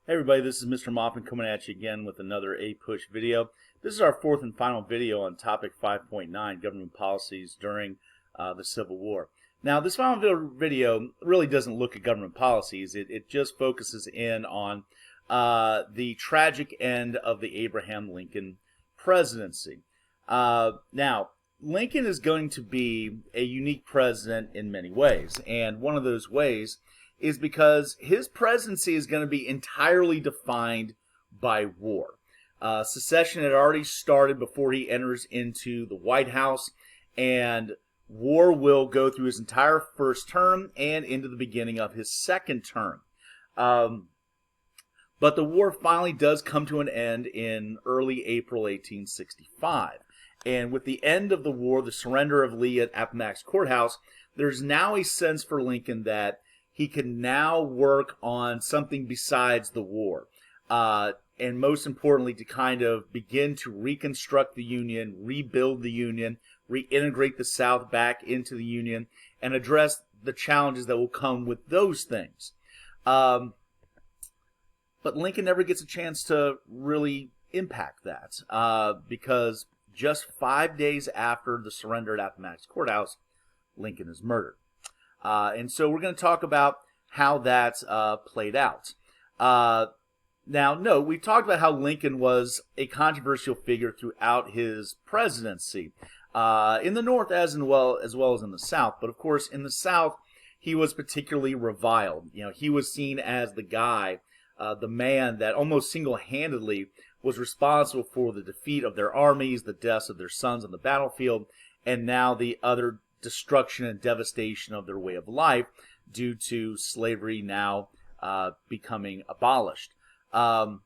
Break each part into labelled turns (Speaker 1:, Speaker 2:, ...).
Speaker 1: Hey everybody, this is Mr. Moffin coming at you again with another APUSH video. This is our fourth and final video on topic 5.9, government policies during the Civil War. Now, this final video really doesn't look at government policies. It just focuses in on the tragic end of the Abraham Lincoln presidency. Now, Lincoln is going to be a unique president in many ways, and one of those ways is because his presidency is going to be entirely defined by war. Secession had already started before he enters into the White House, and war will go through his entire first term and into the beginning of his second term. But the war finally does come to an end in early April 1865. And with the end of the war, the surrender of Lee at Appomattox Courthouse, there's now a sense for Lincoln that he can now work on something besides the war. And most importantly, to kind of begin to reconstruct the Union, rebuild the Union, reintegrate the South back into the Union, and address the challenges that will come with those things. But Lincoln never gets a chance to really impact that because just 5 days after the surrender at Appomattox Courthouse, Lincoln is murdered. And so we're going to talk about how that played out. Now, no, we've talked about how Lincoln was a controversial figure throughout his presidency, in the North as well as in the South. But of course, in the South, he was particularly reviled. You know, he was seen as the guy, the man that almost single-handedly was responsible for the defeat of their armies, the deaths of their sons on the battlefield, and now the other destruction and devastation of their way of life due to slavery now becoming abolished. And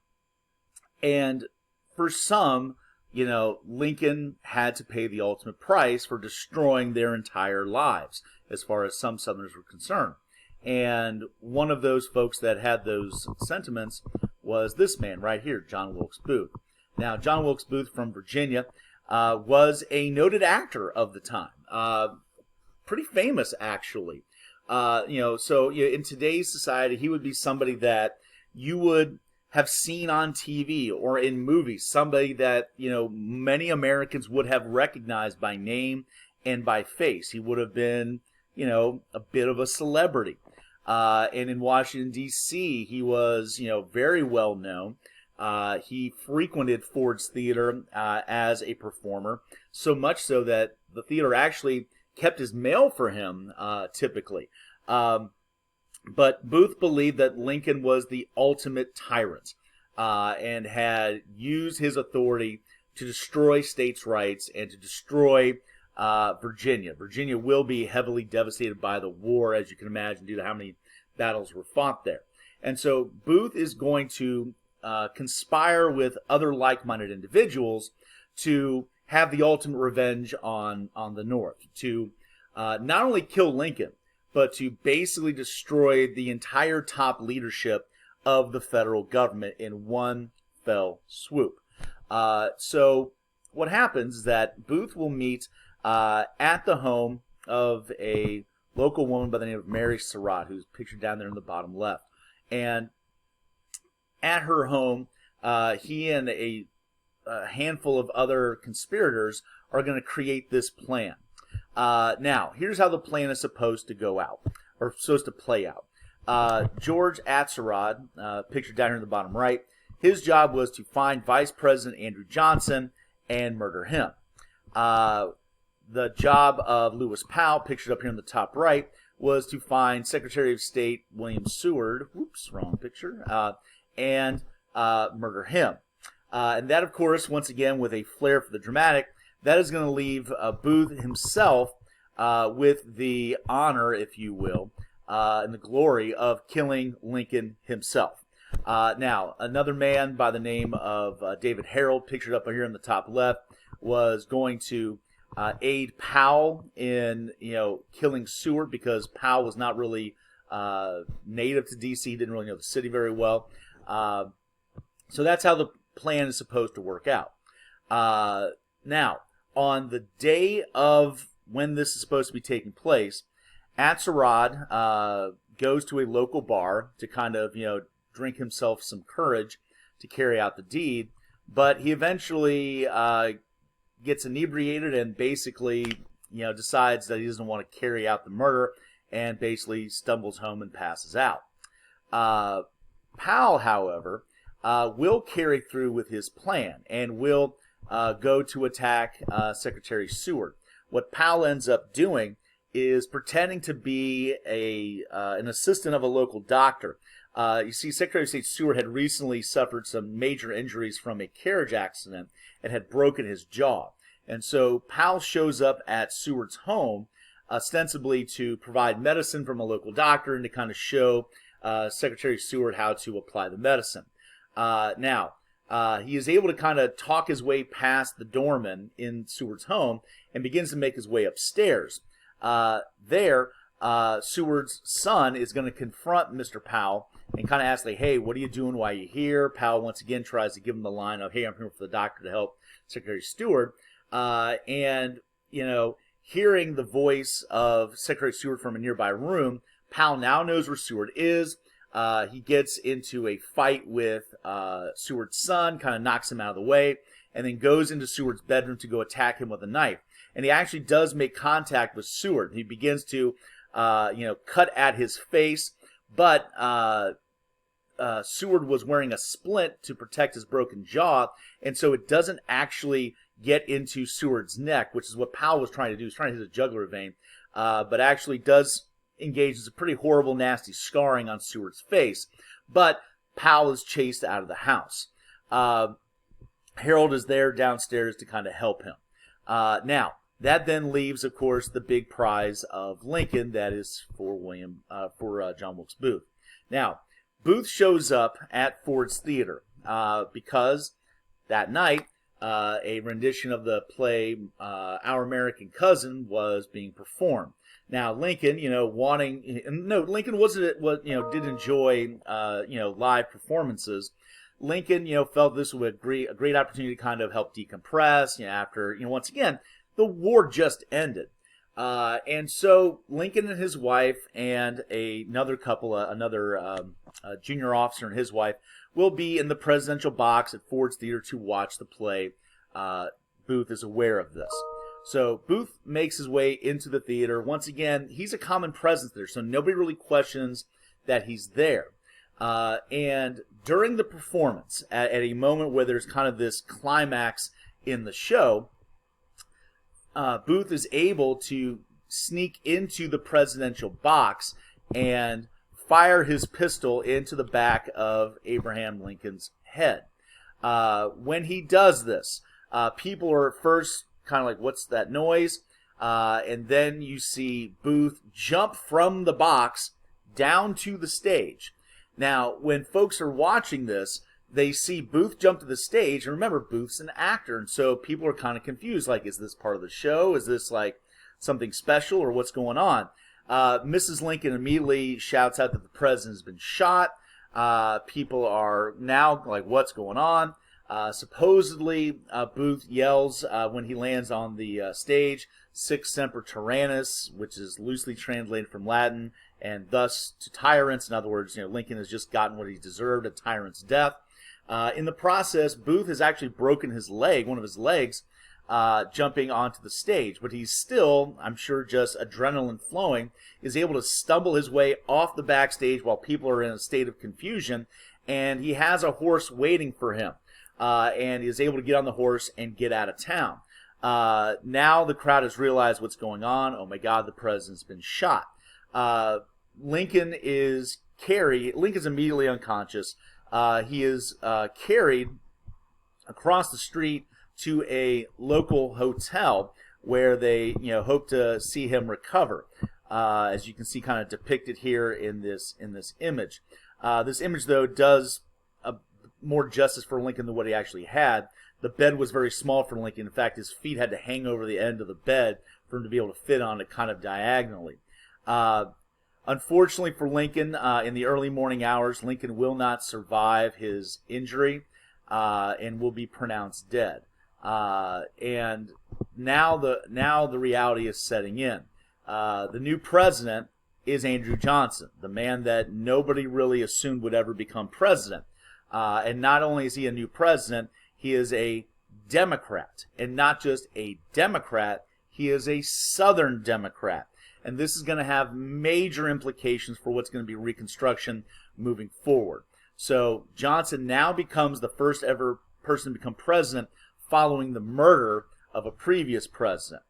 Speaker 1: for some, Lincoln had to pay the ultimate price for destroying their entire lives, as far as some Southerners were concerned. And one of those folks that had those sentiments was this man right here, John Wilkes Booth. Now, John Wilkes Booth from Virginia was a noted actor of the time. Pretty famous, actually. So in today's society, he would be somebody that you would have seen on TV or in movies, somebody that, many Americans would have recognized by name and by face. He would have been, a bit of a celebrity. And in Washington, D.C., he was, very well known. He frequented Ford's Theater as a performer, so much so that the theater actually kept his mail for him, typically. But Booth believed that Lincoln was the ultimate tyrant and had used his authority to destroy states' rights and to destroy Virginia. Virginia will be heavily devastated by the war, as you can imagine, due to how many battles were fought there. And so Booth is going to conspire with other like-minded individuals to have the ultimate revenge on the North, to not only kill Lincoln, but to basically destroy the entire top leadership of the federal government in one fell swoop. So what happens is that Booth will meet at the home of a local woman by the name of Mary Sarat, who's pictured down there in the bottom left. And at her home, he and a handful of other conspirators are going to create this plan. Now, here's how the plan is supposed to go out, or supposed to play out. George Atzerodt, pictured down here in the bottom right, his job was to find Vice President Andrew Johnson and murder him. The job of Lewis Powell, pictured up here in the top right, was to find Secretary of State William Seward, whoops, wrong picture, and murder him. And that, of course, once again, with a flair for the dramatic, that is going to leave Booth himself with the honor, if you will, and the glory of killing Lincoln himself. Now, another man by the name of David Harold, pictured up here in the top left, was going to aid Powell in, killing Seward, because Powell was not really native to D.C. He didn't really know the city very well. So that's how the plan is supposed to work out. Now, on the day of when this is supposed to be taking place, Atzerodt goes to a local bar to kind of, drink himself some courage to carry out the deed, but he eventually gets inebriated and basically, decides that he doesn't want to carry out the murder, and basically stumbles home and passes out. Powell, however, will carry through with his plan and will go to attack Secretary Seward. What Powell ends up doing is pretending to be an assistant of a local doctor. You see, Secretary of State Seward had recently suffered some major injuries from a carriage accident and had broken his jaw. And so Powell shows up at Seward's home ostensibly to provide medicine from a local doctor and to kind of show Secretary Seward how to apply the medicine. Now, he is able to kind of talk his way past the doorman in Seward's home and begins to make his way upstairs. There, Seward's son is going to confront Mr. Powell and kind of ask, like, hey, what are you doing while you're here? Powell once again tries to give him the line of, hey, I'm here for the doctor to help Secretary Seward. And, hearing the voice of Secretary Seward from a nearby room, Powell now knows where Seward is. He gets into a fight with Seward's son, kind of knocks him out of the way, and then goes into Seward's bedroom to go attack him with a knife. And he actually does make contact with Seward. He begins to, cut at his face, but Seward was wearing a splint to protect his broken jaw, and so it doesn't actually get into Seward's neck, which is what Powell was trying to do. He was trying to hit a jugular vein, but actually does engage in a pretty horrible, nasty scarring on Seward's face. But Powell is chased out of the house. Harold is there downstairs to kind of help him. Now, that then leaves, of course, the big prize of Lincoln, that is for John Wilkes Booth. Now, Booth shows up at Ford's Theater because that night a rendition of the play Our American Cousin was being performed. Now, Lincoln, Lincoln did enjoy live performances. Lincoln, felt this would be a great opportunity to kind of help decompress, after, once again, the war just ended. And so Lincoln and his wife and another couple, junior officer and his wife, will be in the presidential box at Ford's Theater to watch the play. Booth is aware of this. So Booth makes his way into the theater. Once again, he's a common presence there, so nobody really questions that he's there. And during the performance, at a moment where there's kind of this climax in the show, Booth is able to sneak into the presidential box and fire his pistol into the back of Abraham Lincoln's head. When he does this, people are at first kind of like, what's that noise? And then you see Booth jump from the box down to the stage. Now, when folks are watching this, they see Booth jump to the stage, and remember, Booth's an actor, and so people are kind of confused, like, is this part of the show? Is this, like, something special, or what's going on? Mrs. Lincoln immediately shouts out that the president has been shot. People are now like, what's going on? Supposedly, Booth yells when he lands on the stage, Sic Semper Tyrannis, which is loosely translated from Latin, and thus to tyrants. In other words, Lincoln has just gotten what he deserved, a tyrant's death. In the process, Booth has actually broken his leg, one of his legs, jumping onto the stage. But he's still, I'm sure just adrenaline flowing, is able to stumble his way off the backstage while people are in a state of confusion. And he has a horse waiting for him. And he is able to get on the horse and get out of town. Now the crowd has realized what's going on. Oh my God, the president's been shot. Lincoln is carried. Lincoln's immediately unconscious. He is carried across the street to a local hotel where they, hope to see him recover. As you can see, kind of depicted here in this image. This image, though, does more justice for Lincoln than what he actually had. The bed was very small for Lincoln. In fact, his feet had to hang over the end of the bed for him to be able to fit on it kind of diagonally. Unfortunately for Lincoln, in the early morning hours, Lincoln will not survive his injury and will be pronounced dead. And now the reality is setting in. The new president is Andrew Johnson, the man that nobody really assumed would ever become president. And not only is he a new president, he is a Democrat. And not just a Democrat, he is a Southern Democrat. And this is going to have major implications for what's going to be Reconstruction moving forward. So Johnson now becomes the first ever person to become president following the murder of a previous president.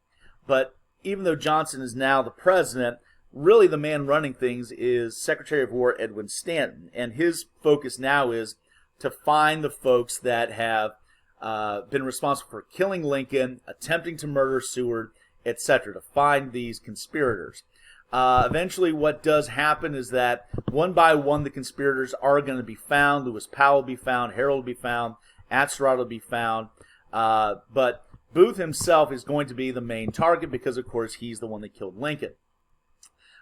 Speaker 1: But even though Johnson is now the president, really the man running things is Secretary of War Edwin Stanton. And his focus now is to find the folks that have been responsible for killing Lincoln, attempting to murder Seward, etc., to find these conspirators. Eventually what does happen is that one by one the conspirators are going to be found. Lewis Powell will be found, Harold will be found, Atzerodt will be found, but Booth himself is going to be the main target because, of course, he's the one that killed Lincoln.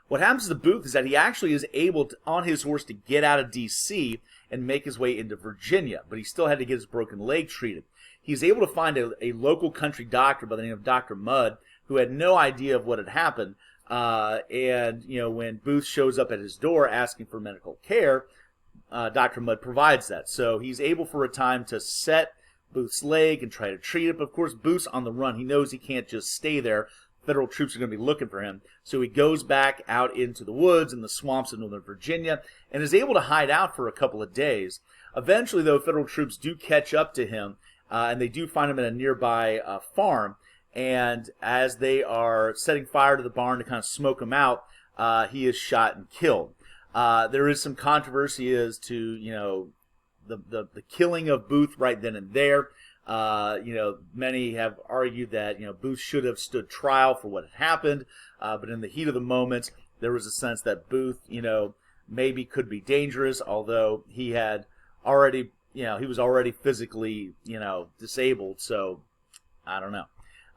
Speaker 1: What happens to Booth is that he actually is able to, on his horse, to get out of D.C. and make his way into Virginia, but he still had to get his broken leg treated. He's able to find a local country doctor by the name of Dr. Mudd, who had no idea of what had happened, and when Booth shows up at his door asking for medical care, Dr. Mudd provides that. So he's able for a time to set Booth's leg and try to treat it. But of course, Booth's on the run. He knows he can't just stay there. Federal troops are going to be looking for him. So he goes back out into the woods and the swamps of Northern Virginia and is able to hide out for a couple of days. Eventually, though, federal troops do catch up to him, and they do find him at a nearby farm. And as they are setting fire to the barn to kind of smoke him out, he is shot and killed. There is some controversy as to, the killing of Booth right then and there. Many have argued that, Booth should have stood trial for what had happened. But in the heat of the moment, there was a sense that Booth, maybe could be dangerous, although he had already, he was already physically, disabled. So I don't know.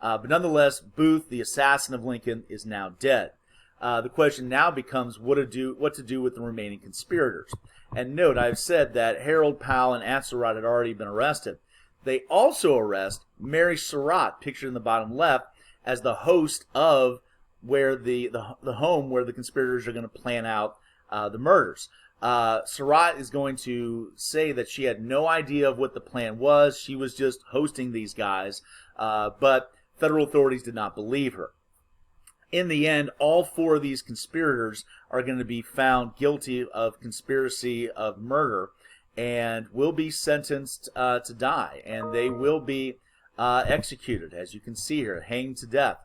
Speaker 1: But nonetheless, Booth, the assassin of Lincoln, is now dead. The question now becomes what to do with the remaining conspirators. And note, I've said that Harold, Powell, and Atzerodt had already been arrested. They also arrest Mary Sarat, pictured in the bottom left, as the host of where the home where the conspirators are going to plan out the murders. Sarat is going to say that she had no idea of what the plan was. She was just hosting these guys, but federal authorities did not believe her. In the end, all four of these conspirators are going to be found guilty of conspiracy of murder and will be sentenced to die. And they will be executed, as you can see here, hanged to death.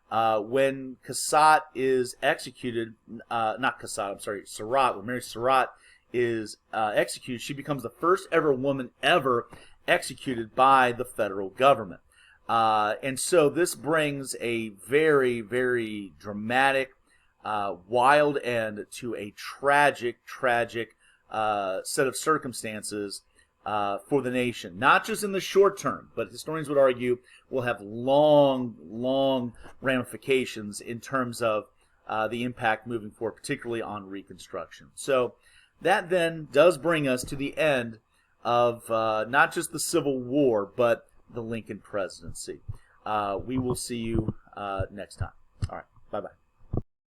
Speaker 1: When Sarat is executed, Sarat, when Mary Sarat is executed, she becomes the first ever woman ever executed by the federal government. And so this brings a very, very dramatic, wild end to a tragic set of circumstances for the nation. Not just in the short term, but historians would argue will have long ramifications in terms of the impact moving forward, particularly on Reconstruction. So that then does bring us to the end of not just the Civil War, but the Lincoln presidency. We will see you next time. All right. Bye-bye.